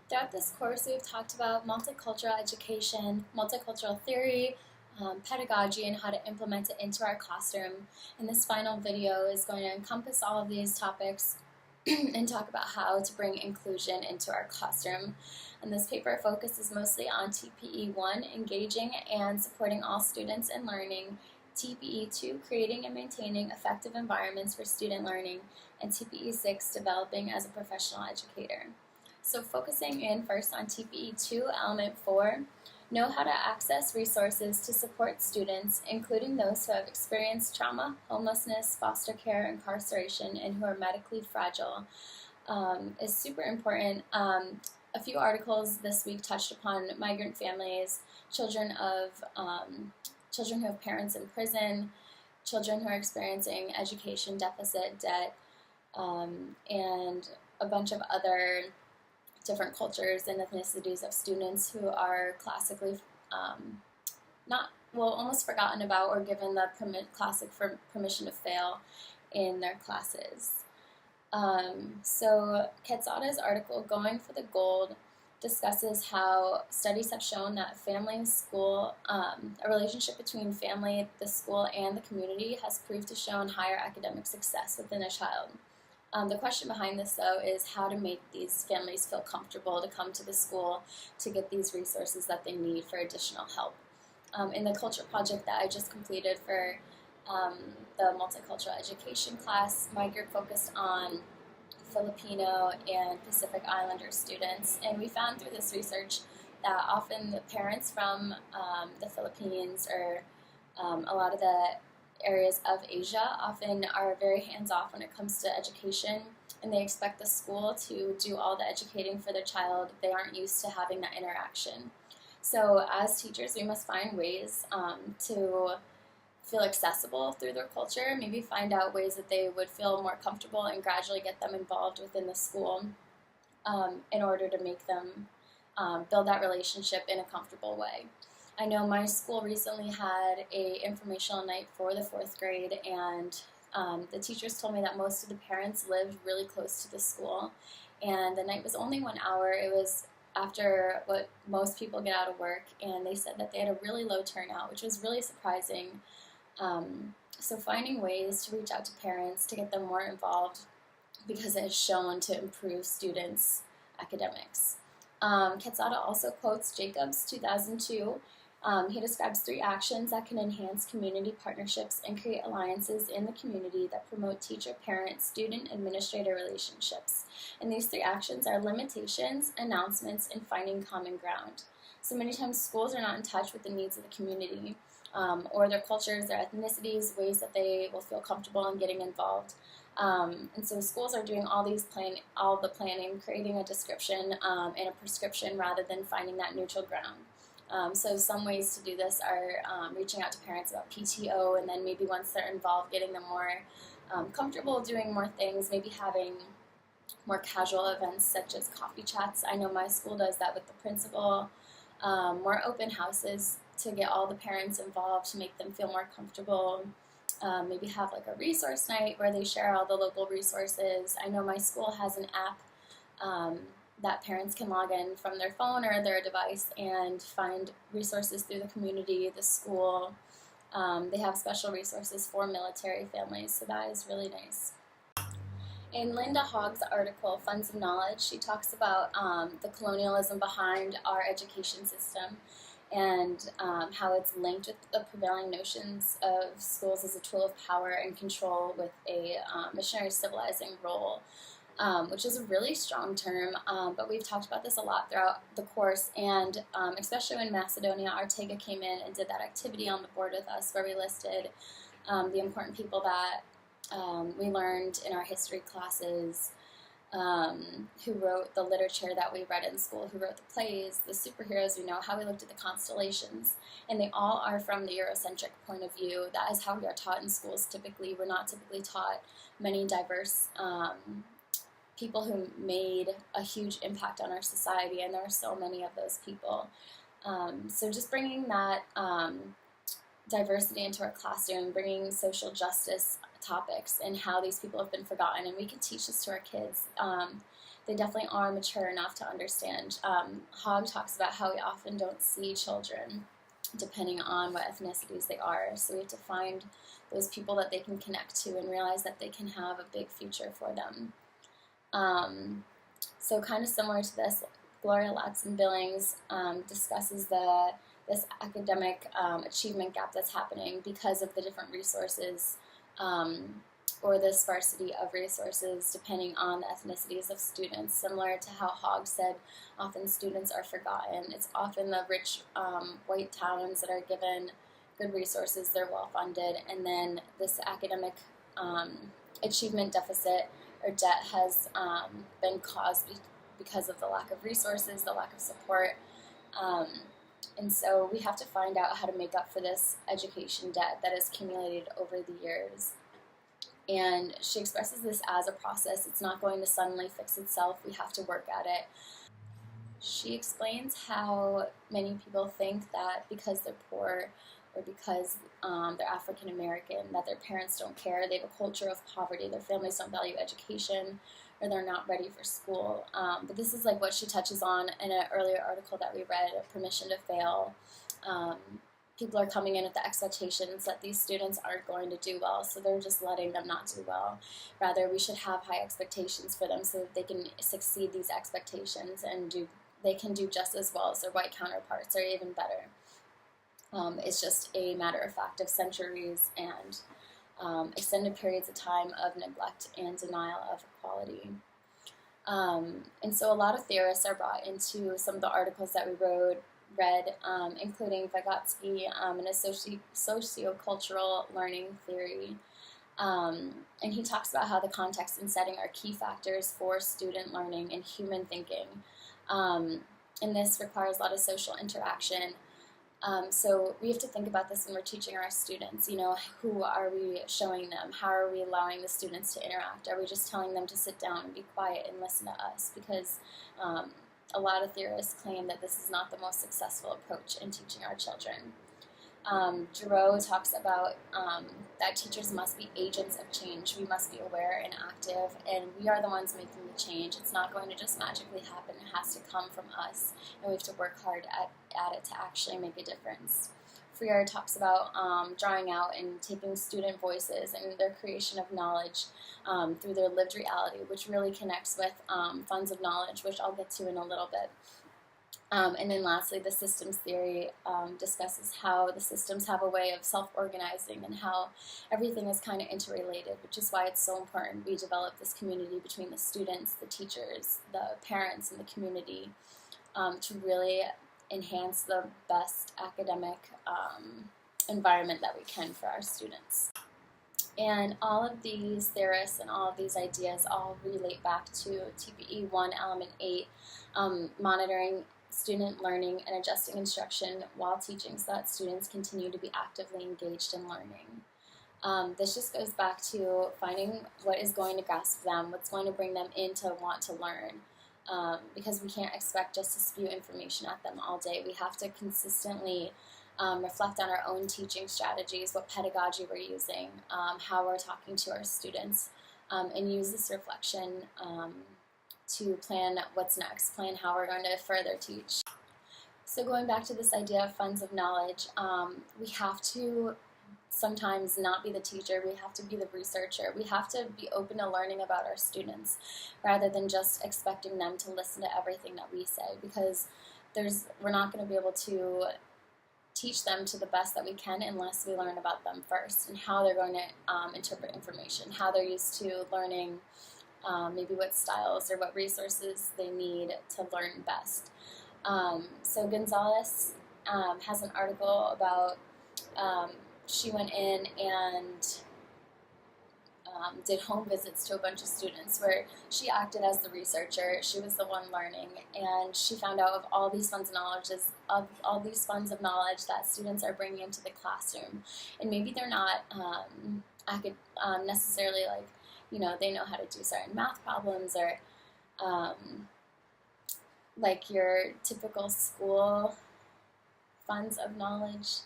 Throughout this course, we've talked about multicultural education, multicultural theory, pedagogy, and how to implement it into our classroom. And this final video is going to encompass all of these topics and talk about how to bring inclusion into our classroom. And this paper focuses mostly on TPE 1, engaging and supporting all students in learning, TPE 2, creating and maintaining effective environments for student learning, and TPE 6, developing as a professional educator. So focusing in first on TPE 2, element 4, know how to access resources to support students, including those who have experienced trauma, homelessness, foster care, incarceration, and who are medically fragile, is super important. A few articles this week touched upon migrant families, children who have parents in prison, children who are experiencing education deficit, debt, and a bunch of other different cultures and ethnicities of students who are classically almost forgotten about or given the classic permission to fail in their classes. So Quetzada's article, Going for the Gold, discusses how studies have shown that family, school, a relationship between family, the school, and the community has proved to show higher academic success within a child. The question behind this, though, is how to make these families feel comfortable to come to the school to get these resources that they need for additional help. In the culture project that I just completed for the multicultural education class, my group focused on Filipino and Pacific Islander students, and we found through this research that often the parents from the Philippines or a lot of the areas of Asia often are very hands-off when it comes to education, and they expect the school to do all the educating for their child. They aren't used to having that interaction. So as teachers, we must find ways to feel accessible through their culture, maybe find out ways that they would feel more comfortable and gradually get them involved within the school in order to make them build that relationship in a comfortable way. I know my school recently had a informational night for the 4th grade, and the teachers told me that most of the parents lived really close to the school, and the night was only 1 hour. It was after what most people get out of work, and they said that they had a really low turnout, which was really surprising. So finding ways to reach out to parents to get them more involved, because it has shown to improve students' academics. Quetzada also quotes Jacobs 2002. He describes 3 actions that can enhance community partnerships and create alliances in the community that promote teacher, parent, student, administrator relationships. And these 3 actions are limitations, announcements, and finding common ground. So many times schools are not in touch with the needs of the community or their cultures, their ethnicities, ways that they will feel comfortable in getting involved. And so schools are doing all the planning, creating a description and a prescription rather than finding that neutral ground. So some ways to do this are reaching out to parents about PTO, and then maybe once they're involved, getting them more comfortable doing more things, maybe having more casual events such as coffee chats. I know my school does that with the principal. More open houses to get all the parents involved to make them feel more comfortable. Maybe have like a resource night where they share all the local resources. I know my school has an app that parents can log in from their phone or their device and find resources through the community, the school. They have special resources for military families, so that is really nice. In Linda Hogg's article, Funds of Knowledge, she talks about the colonialism behind our education system and how it's linked with the prevailing notions of schools as a tool of power and control with a missionary civilizing role, which is a really strong term, but we've talked about this a lot throughout the course, and especially when Macedonia, Ortega came in and did that activity on the board with us where we listed the important people that we learned in our history classes, who wrote the literature that we read in school, who wrote the plays, the superheroes we know, how we looked at the constellations, and they all are from the Eurocentric point of view. That is how we are taught in schools typically. We're not typically taught many diverse people who made a huge impact on our society, and there are so many of those people. So just bringing that diversity into our classroom, bringing social justice topics and how these people have been forgotten, and we can teach this to our kids. they definitely are mature enough to understand. Hogg talks about how we often don't see children depending on what ethnicities they are. So we have to find those people that they can connect to and realize that they can have a big future for them. So kind of similar to this, Gloria Ladson-Billings discusses this academic achievement gap that's happening because of the different resources or the sparsity of resources depending on the ethnicities of students. Similar to how Hogg said, often students are forgotten. It's often the rich white towns that are given good resources, they're well funded, and then this academic achievement deficit or debt has been caused because of the lack of resources, the lack of support. And so we have to find out how to make up for this education debt that has accumulated over the years. And she expresses this as a process. It's not going to suddenly fix itself. We have to work at it. She explains how many people think that because they're poor or because they're African American, that their parents don't care. They have a culture of poverty. Their families don't value education, or they're not ready for school. But this is like what she touches on in an earlier article that we read, Permission to Fail. People are coming in with the expectations that these students aren't going to do well, so they're just letting them not do well. Rather, we should have high expectations for them so that they can succeed these expectations and they can do just as well as their white counterparts, or even better. It's just a matter of fact of centuries and extended periods of time of neglect and denial of equality. And so a lot of theorists are brought into some of the articles that we read, including Vygotsky in a sociocultural learning theory. And he talks about how the context and setting are key factors for student learning and human thinking. And this requires a lot of social interaction. So we have to think about this when we're teaching our students. You know, who are we showing them? How are we allowing the students to interact? Are we just telling them to sit down and be quiet and listen to us? Because a lot of theorists claim that this is not the most successful approach in teaching our children. Giroux talks about that teachers must be agents of change. We must be aware and active, and we are the ones making the change. It's not going to just magically happen. It has to come from us, and we have to work hard at it to actually make a difference. Freire talks about drawing out and taking student voices and their creation of knowledge through their lived reality, which really connects with funds of knowledge, which I'll get to in a little bit. And then lastly, the systems theory discusses how the systems have a way of self-organizing and how everything is kind of interrelated, which is why it's so important we develop this community between the students, the teachers, the parents, and the community to really enhance the best academic environment that we can for our students. And all of these theorists and all of these ideas all relate back to TPE 1, Element 8, monitoring student learning and adjusting instruction while teaching so that students continue to be actively engaged in learning. This just goes back to finding what is going to grasp them, what's going to bring them in to want to learn, because we can't expect just to spew information at them all day. We have to consistently reflect on our own teaching strategies, what pedagogy we're using, how we're talking to our students, and use this reflection to plan what's next, plan how we're going to further teach. So going back to this idea of funds of knowledge, we have to sometimes not be the teacher, we have to be the researcher. We have to be open to learning about our students rather than just expecting them to listen to everything that we say, because we're not going to be able to teach them to the best that we can unless we learn about them first and how they're going to interpret information, how they're used to learning, maybe what styles or what resources they need to learn best. So Gonzalez has an article about she went in and did home visits to a bunch of students where she acted as the researcher. She was the one learning, and she found out of all these funds of knowledge that students are bringing into the classroom. And maybe they're not necessarily like, you know, they know how to do certain math problems or like your typical school funds of knowledge.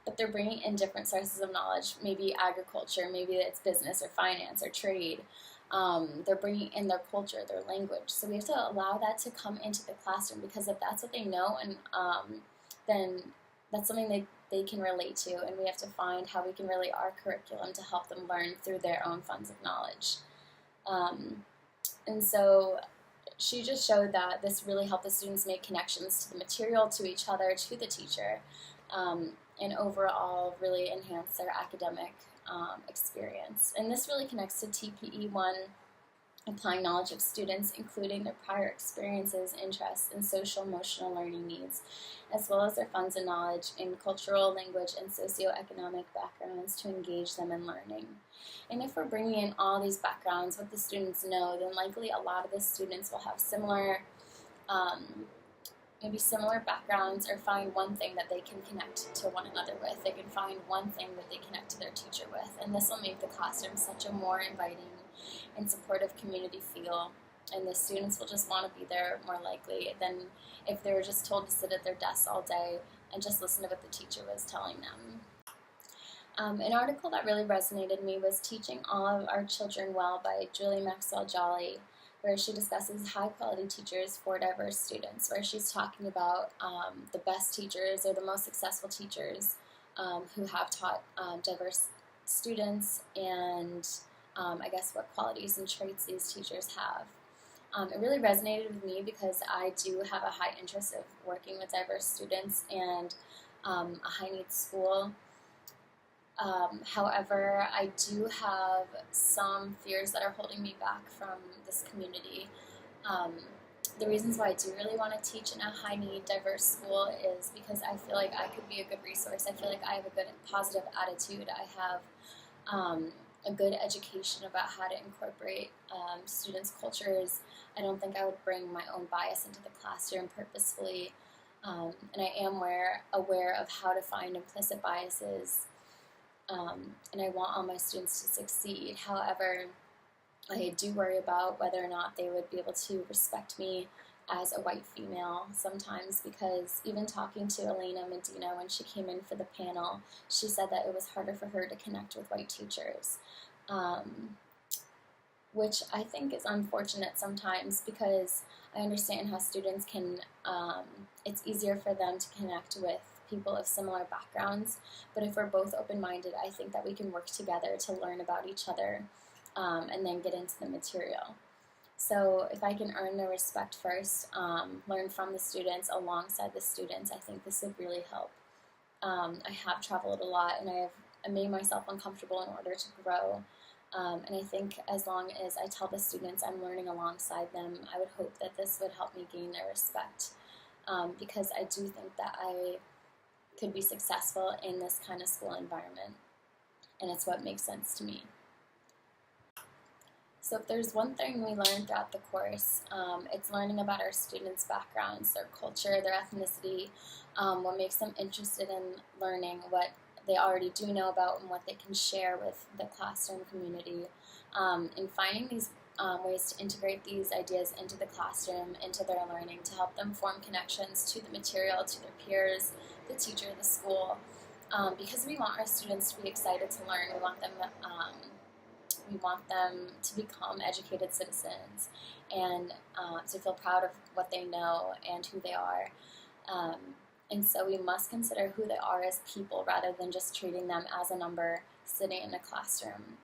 but they're bringing in different sources of knowledge, maybe agriculture, maybe it's business or finance or trade. They're bringing in their culture, their language. So we have to allow that to come into the classroom, because if that's what they know, and then that's something they can relate to, and we have to find how we can relate our curriculum to help them learn through their own funds of knowledge. And so she just showed that this really helped the students make connections to the material, to each other, to the teacher, and overall really enhance their academic experience. And this really connects to TPE 1, applying knowledge of students, including their prior experiences, interests, and social emotional learning needs, as well as their funds of knowledge in cultural, language, and socioeconomic backgrounds to engage them in learning. And if we're bringing in all these backgrounds, what the students know, then likely a lot of the students will have similar, maybe similar backgrounds, or find one thing that they can connect to one another with. They can find one thing that they connect to their teacher with, and this will make the classroom such a more inviting and supportive community feel, and the students will just want to be there more likely than if they were just told to sit at their desks all day and just listen to what the teacher was telling them. An article that really resonated with me was Teaching All of Our Children Well by Julie Maxwell Jolly, where she discusses high-quality teachers for diverse students, where she's talking about the best teachers or the most successful teachers who have taught diverse students, and I guess what qualities and traits these teachers have. It really resonated with me because I do have a high interest of working with diverse students and a high-needs school. However, I do have some fears that are holding me back from this community. The reasons why I do really want to teach in a high-need, diverse school is because I feel like I could be a good resource. I feel like I have a good, positive attitude. I have a good education about how to incorporate students' cultures. I don't think I would bring my own bias into the classroom purposefully. And I am aware of how to find implicit biases. And I want all my students to succeed. However, I do worry about whether or not they would be able to respect me as a white female sometimes, because even talking to Elena Medina when she came in for the panel, she said that it was harder for her to connect with white teachers, which I think is unfortunate sometimes, because I understand how students can, it's easier for them to connect with people of similar backgrounds, but if we're both open-minded, I think that we can work together to learn about each other and then get into the material. So if I can earn their respect first, learn from the students alongside the students, I think this would really help. I have traveled a lot, and I made myself uncomfortable in order to grow, and I think as long as I tell the students I'm learning alongside them, I would hope that this would help me gain their respect, because I do think that I could be successful in this kind of school environment, and it's what makes sense to me. So if there's one thing we learn throughout the course, it's learning about our students' backgrounds, their culture, their ethnicity, what makes them interested in learning, what they already do know about, and what they can share with the classroom community, and finding these ways to integrate these ideas into the classroom, into their learning, to help them form connections to the material, to their peers, the teacher, the school, because we want our students to be excited to learn. We want them to become educated citizens and to feel proud of what they know and who they are. And so we must consider who they are as people rather than just treating them as a number sitting in a classroom.